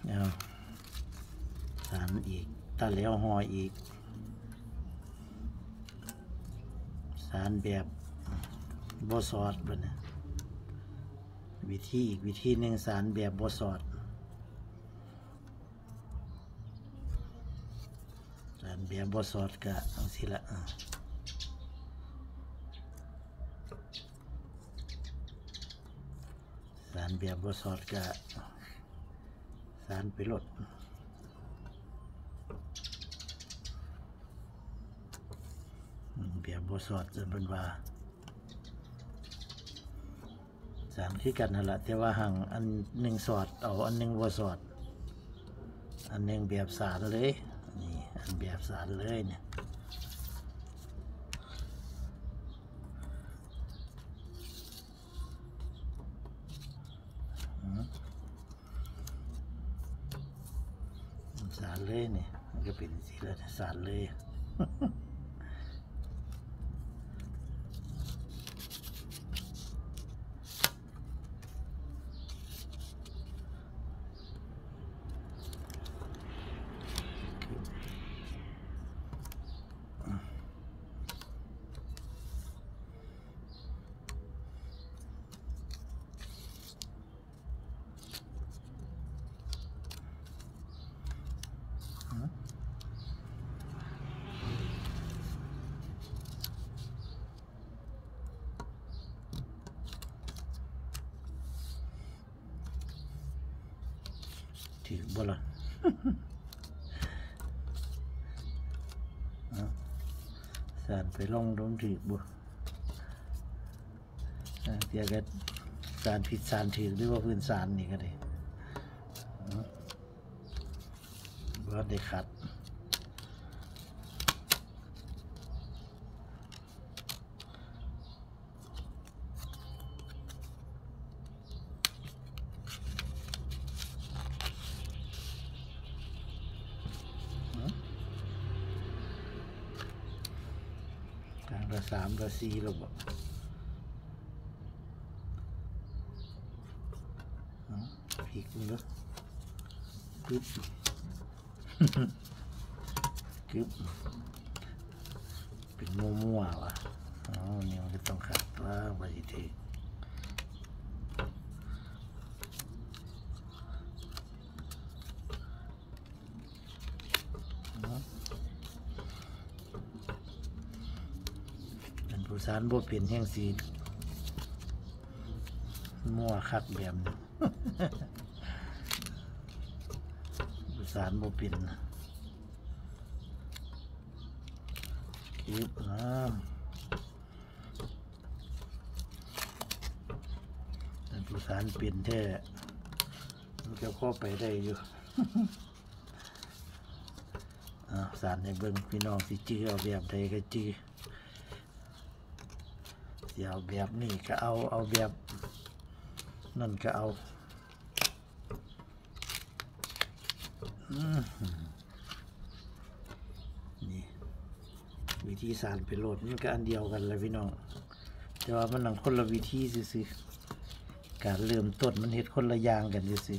เอาสารอีกตาแล้วห่ออีกสารแบบบอสอดบ่เนี่ยวิธีอีกวิธีหนึ่งสารแบบบอสอดสารแบบบอสอดกะเอาสิละสารแบบบอสอดกะสารไปลดแบบบอสอดจะเป็นว่าสารที่กันนั่นแหละแต่ว่าห่างอันหนึ่งสอดเอาอันหนึ่งบอสอดอันหนึ่งแบบสารเลยนี่อันแบบสารเลยเนี่ยสารเลยเนี่ยมันก็เป็นสีละสารเลยถือบ่ล่ะสารไปลองลงถือบ่เดี๋ยวก็สารผิดสารถือหรือว่าพื้นสารนี่ก็ได้ว่าได้ขัดทางละ3ละ4แล้วบ่พลิกมันแล้วกึ๊บกึ๊บเป็นมั่วๆว่ะนี่มันก็ต้องขัดว่าไว้ทีเป็นผู้สารบ่เป็นแห่งสีมั่วคักแบบนี้ผู้สารบ่เป็นคลิปเป็นผู้สารเป็นแท้มันก็เข้าไปได้อยู่สารในเบิ้งพี่น้องสิจื้อเอาแบบใดก็จื้อสิเอาแบบนี้ก็เอาแบบนั่นก็เอานี่วิธีสารไปโหลดมันก็อันเดียวกันเลยพี่น้องแต่ว่ามันหนังคนละวิธีสิการเริ่มต้นมันเฮ็ดคนละอย่างกันสิ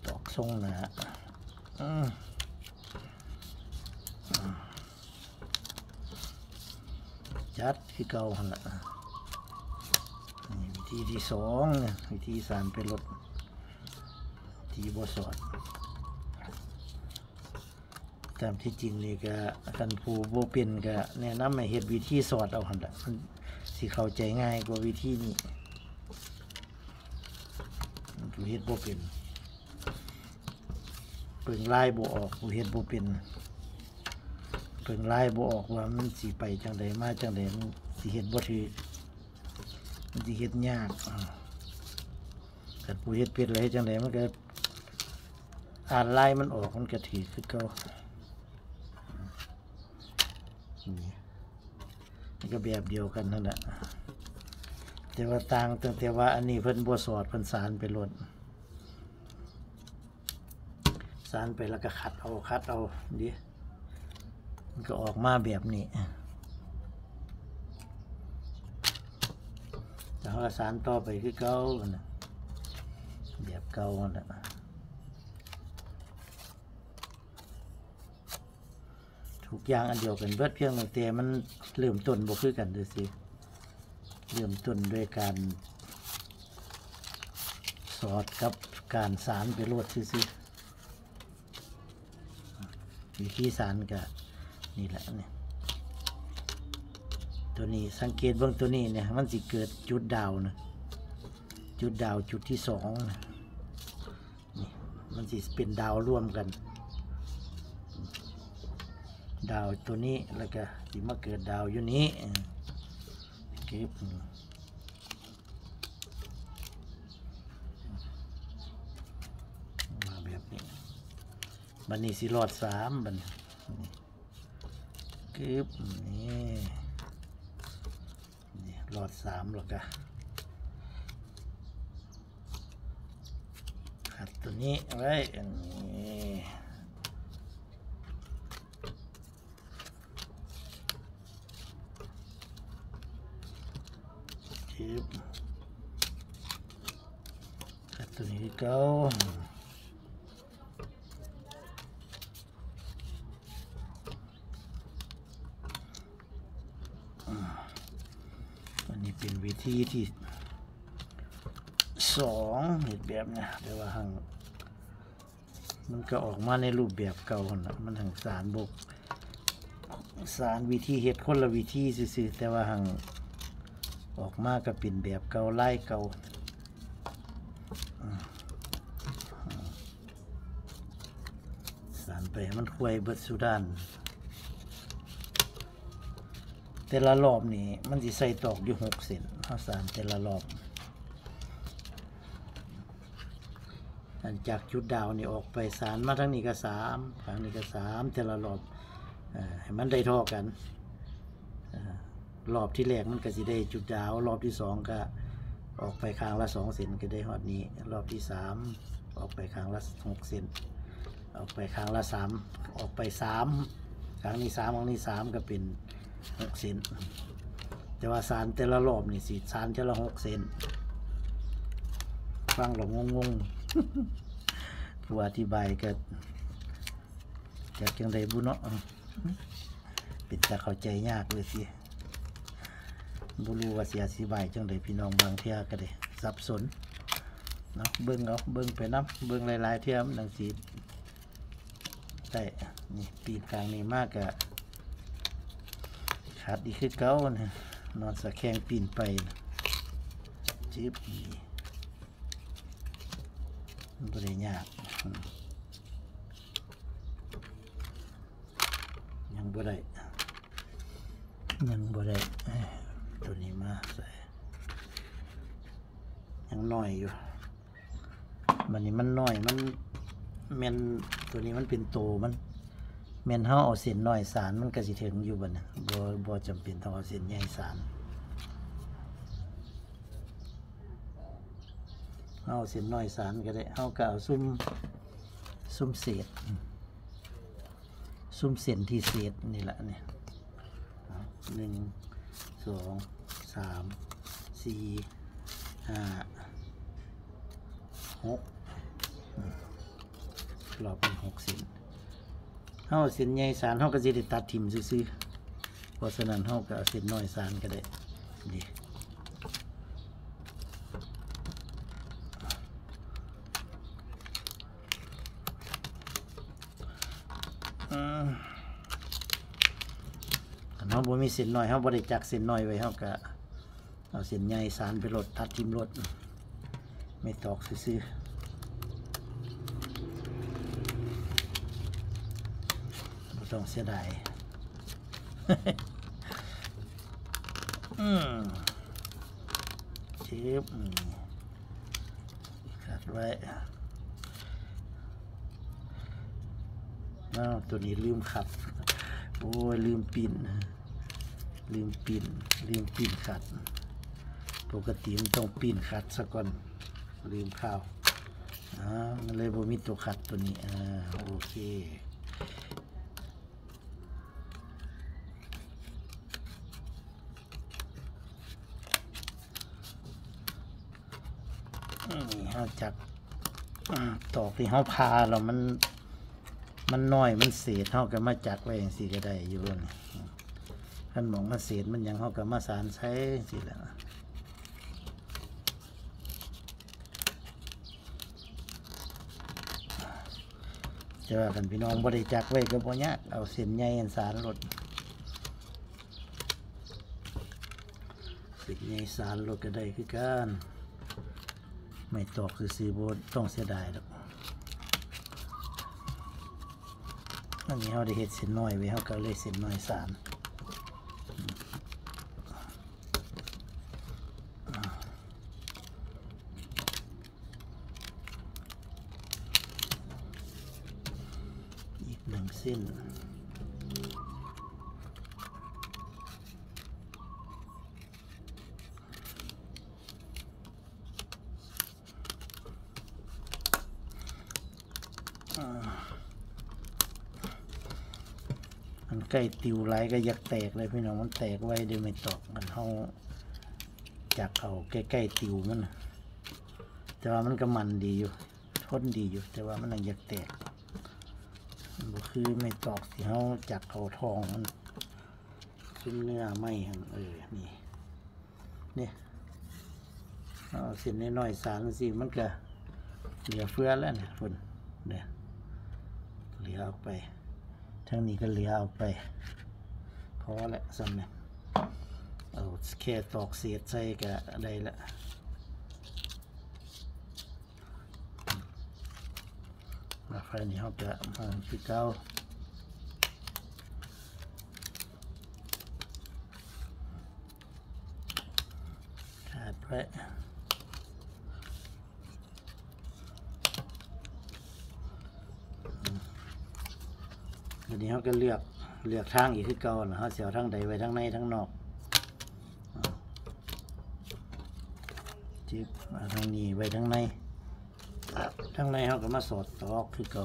ตอกทรงนะจัดคือเก่าหั่นล่ะนี่วิธีที่2เนี่ยวิธีสารไปลดที่บ่สอดตามที่จริงนี่ก็กันผู้บ่เป็นก็แนะนำให้เฮ็ดวิธีสอดเอาหั่นล่ะมันสิเข้าใจง่ายกว่าวิธีนี้ผู้เฮ็ดบ่เป็นเปิ่งลายบ่ออกผู้เฮ็ดบ่เป็นเปิ่งลายบ่ออกว่ามันสิไปจังไดมาจังไดมันสิเฮ็ดบ่ถูกมันสิเฮ็ดยากคันผู้เฮ็ดเป็นเลยจังไดมันก็อ่านลายมันออกมันก็ถูกคือเก่านี่มันก็แบบเดียวกันนั่นแหละแต่ว่าต่างตั้งแต่ว่าอันนี้เพิ่นบ่สอดเพิ่นสารไปโลดสารไปแล้วก็ขัดเอาดิมันก็ออกมาแบบนี้ เขาก็สานต่อไปคือเก่านะแบบเก่านั่นแหละทุกอย่างอันเดียวกันเบิดเพียงแต่มันเริ่มต้นบ่คือกันเด้อสิเริ่มต้นด้วยการสอดกับการสานไปโลดซื่อๆวิธีสานก็นี่แหละเนี่ยตัวนี้สังเกตเบื้องตัวนี้เนี่ยมันสิเกิดจุดดาวนะจุดดาวจุดที่สองนะนี่มันสิเป็นดาวร่วมกันดาวตัวนี้แล้วก็สิมาเกิดดาวอยู่นี้เก็บมาแบบนี้บันนี้สิรอด3บันเก็บนี่รอด3แล้วก็ขัดตัวนี้ไว้อันนี้ขัดตัวนี้เก้าอันนี้เป็นวิธีที่2เห็นแบบนี้แต่ว่าหังมันก็ออกมาในรูปแบบเก่านะมันหังสารบกสารวิธีเฮ็ดคนละวิธีซื่อๆแต่ว่าหังออกมาก็เป็นแบบเก่าไล่เก่าสารไปมันควยเบิดสุดานแต่ละรอบนี่มันสิใส่ตอกอยู่6 เส้นเฮาสารแต่ละรอบอันจากจุดดาวนี่ออกไปสารมาทางนี้ก็3ทางนี้ก็3แต่ละรอบให้มันได้เท่ากันรอบที่แรกมันก็สิได้จุดดาวรอบที่2ก็ออกไปข้างละ2 เส้นก็ได้ฮอดนี้รอบที่3ออกไปข้างละ6 เส้นออกไปข้างละ3ออกไป3ข้างนี้3ข้างนี้3ก็เป็น6 เส้นแต่ว่าสารแต่ละรอบนี่สิสารแต่ละ6 เส้นฟังหลงงงผู้อธิบายก็จากจังไดบุเนาะเป็นจะเข้าใจยากเลยสิบุรู้ว่าเสียอธิบายจังไดพี่น้องบางเที่ยก็ได้สับสนเนาะเบิ่งเอาเบิ่งไปน้ำเบิ่งหลายๆเที่ยมันดังสิได้นี่ปีนกลางนี่มากกะขาดอีกคือเก่านะนอนสะแคงปีนไปจิ๊บมันก็ได้ยากยังบ่ได้ตัวนี้มาใส่ยังน้อยอยู่มันนี้มันน้อยมันแม่นตัวนี้มันเป็นโตมันแม่นเฮาเอาเส้นน้อยสารมันก็สิถึงอยู่บัดนี้บ่จำเป็นต้องเอาเส้นใหญ่สารเอาเส้นน้อยสารก็ได้เอาก็เอาซุ่มเศษซุ่มเส้นที่เศษนี่แหละเนี่ย1 2 3 4 5 6รอบเป็น6 เส้นเอาเส้นใหญ่สารเขาก็จะได้ตัดทิ่มซื่อๆเพราะฉะนั้นเขาก็เอาเส้นน้อยสารก็ได้ดีเขาบ่มีเส้นน้อยเขาบ่ได้จักเส้นน้อยไว้เขาก็เอาเส้นใหญ่สารไปลดตัดทิ่มลดไม่ตอกซื่อๆบ่ต้องเสียดายเจ็บขัดไว้ตัวนี้ลืมขัดโอ้ยลืมปิ่นขัดปกติมันต้องปิ่นขัดซะก่อนลืมข้าวมันเลยบ่มีตัวขัดตัวนี้โอเค เอาจากตอกที่เขาพาเรามันน้อยมันเศษเขาก็มาจักไว้อย่างสี่ก็ได้อยู่นี่ขันหมองมันเศษมันยังเขาก็มาสารใช้สิแล้วจะว่ากันพี่น้องบริจักไว้ก็บ่ยากเอาเส้นใหญ่สารรถเส้นใหญ่สารรถก็ได้คือกันไม่ตอกซื้อๆบ่ต้องเสียดายหรอกอันนี้เขาได้เห็ดเส้นน้อยไว้เขาก็เลยเส้นน้อยสารอีก1 เส้นมันใกล้ติวไหลก็ยักแตกเลยพี่น้องมันแตกไว้เดี๋ยวไม่ตอกกันเขาจักเอาใกล้ๆติวมันแต่ว่ามันก็มันดีอยู่ทนดีอยู่แต่ว่ามันยังยักแตกมันคือไม่ตอกที่เขาจักเอาทองมันขึ้นเนื้อไม่นี่เนี่ยเอาเส้นน้อยๆสารสิมันก็เหลือเฟือแล้วเนี่ยคนเนี่ยเหลือออกไปทั้งนี้ก็เหลือออกไปพอละซ้ำเนี่ยเอาแค่ตอกเศษใส่ก็ได้ละมาไฟนี้เขาจะคือเก้าขาดไว้ทีนี้เขาก็เลือกทางอีกคือเก่านะเขาเสียวทางใดไว้ทั้งในทั้งนอกจิ๊บทางนี้ไว้ทั้งในเขาก็มาสอดตอกคือเก่า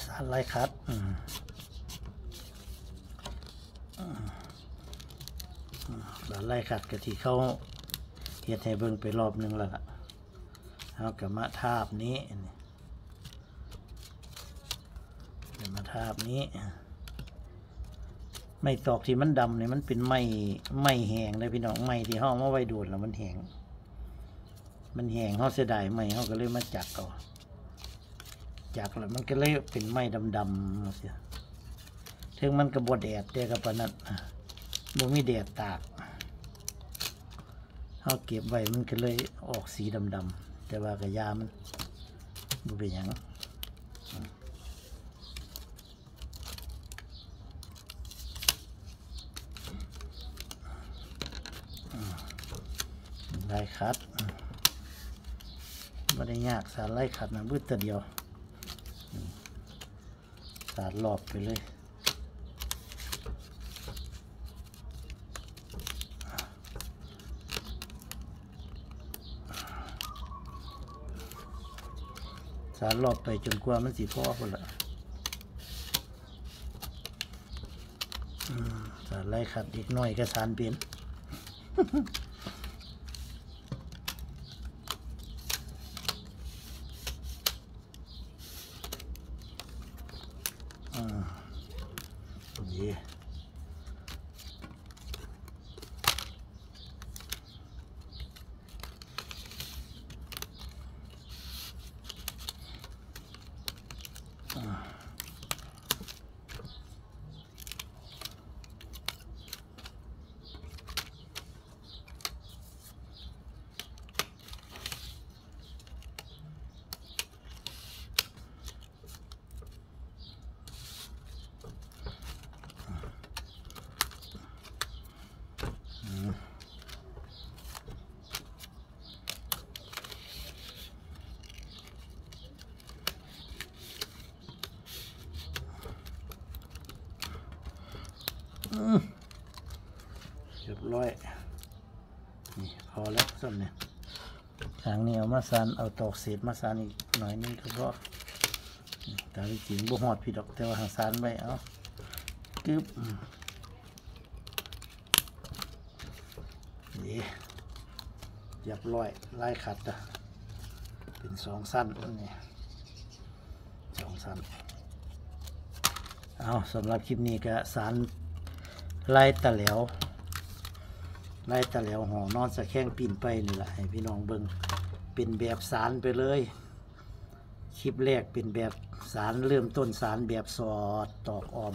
สารไล่คัดสารไล่คัดกะที่เขาเฮ็ดให้เบิ่งไปรอบนึงแล้วล่ะเขาก็มาทาบนี้มาทาบนี้ไม่ตอกที่มันดำเนี่ยมันเป็นไม้แห้งเลยพี่น้องไม้ที่เขามาไว้ดูดแล้วมันแห้งเขาเสียดายไม้เขาก็เลยมาจักเอาจักแล้วมันก็เลยเป็นไม้ดำๆเสียถึงมันกระบดแดดเดียกับปนัดบ่มีแดดตากเขาเก็บไว้มันก็เลยออกสีดำๆแต่ว่ากระยามันบ่เป็นหยังไล่คัดไม่ได้ยากสารไล่ขัดนะบื้อแต่เดียวสารหลอบไปเลยสารหลอบไปจนกว่ามันสีพ่อคนละสารไล่ขัดอีกหน่อยก็สารเปลี่ยนเรียบร้อยนี่พอแล้วส้มเนี่ยทางนี้เอามาสานเอาตอกเศษมาสานอีกหน่อยนึงก็พอแต่จริงบ่หอดพี่ดอกแต่ว่าทางสานไว้เอากึบนี่ เรียบร้อยลายขัดนะเป็น2 สั้นนี่2 สั้นเอาสำหรับคลิปนี้ก็สารลายตะแหลวห่อนอนสะแข้งปีนไปนี่แหละให้พี่น้องเบิ่งเป็นแบบสารไปเลยคลิปแรกเป็นแบบสารเริ่มต้นสารแบบสอดตอกออม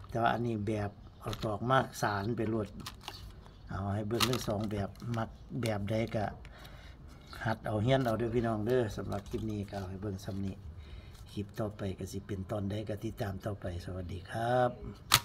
แต่ว่าอันนี้แบบเอาตอกมากสารไปรวดเอาให้เบิ่งทั้ง2แบบมักแบบใดก็หัดเอาเฮียนเอาเด้อพี่น้องเด้อสำหรับคลิปนี้ก็ให้เบิ่งซ้ำนี้คลิปต่อไปก็สิเป็นตอนใดก็ติดตามต่อไปสวัสดีครับ